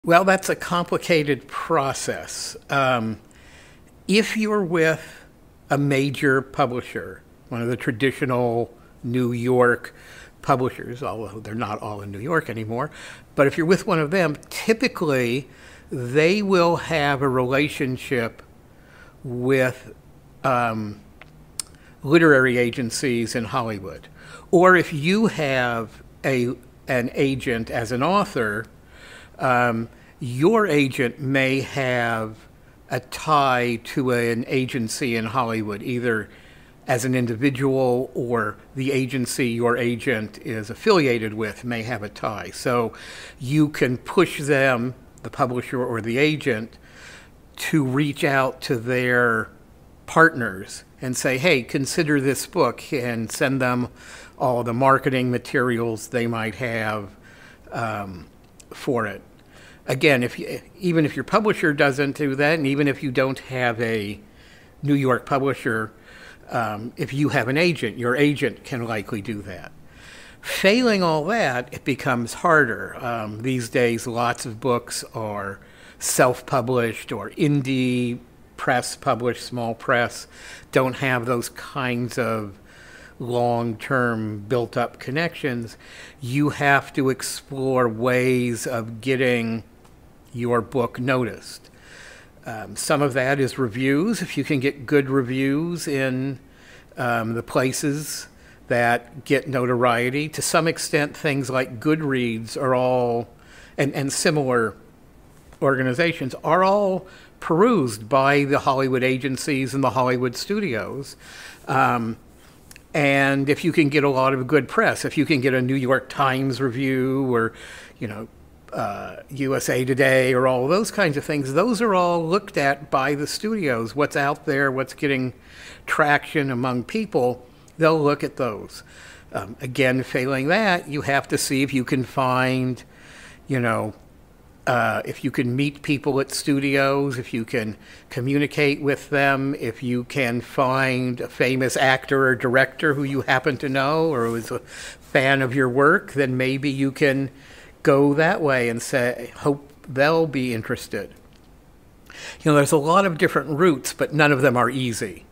Well, that's a complicated process. If you're with a major publisher, one of the traditional New York publishers, although they're not all in New York anymore, but if you're with one of them, typically they will have a relationship with literary agencies in Hollywood. Or if you have an agent as an author, your agent may have a tie to an agency in Hollywood, either as an individual or the agency your agent is affiliated with may have a tie. So you can push them, the publisher or the agent, to reach out to their partners and say, hey, consider this book, and send them all the marketing materials they might have for it. Again, even if your publisher doesn't do that, and even if you don't have a New York publisher, if you have an agent, your agent can likely do that. Failing all that, it becomes harder. These days, lots of books are self-published or indie press published, small press, don't have those kinds of long-term built-up connections. You have to explore ways of getting your book noticed. Some of that is reviews. If you can get good reviews in the places that get notoriety. To some extent, things like Goodreads are all, and similar organizations, are all perused by the Hollywood agencies and the Hollywood studios. And if you can get a lot of good press, if you can get a New York Times review or, USA Today or all those kinds of things, those are all looked at by the studios. What's out there, what's getting traction among people, they'll look at those. Again, failing that, you have to see if you can find, if you can meet people at studios, if you can communicate with them, if you can find a famous actor or director who you happen to know or who is a fan of your work, then maybe you can go that way and say, hope they'll be interested. There's a lot of different routes, but none of them are easy.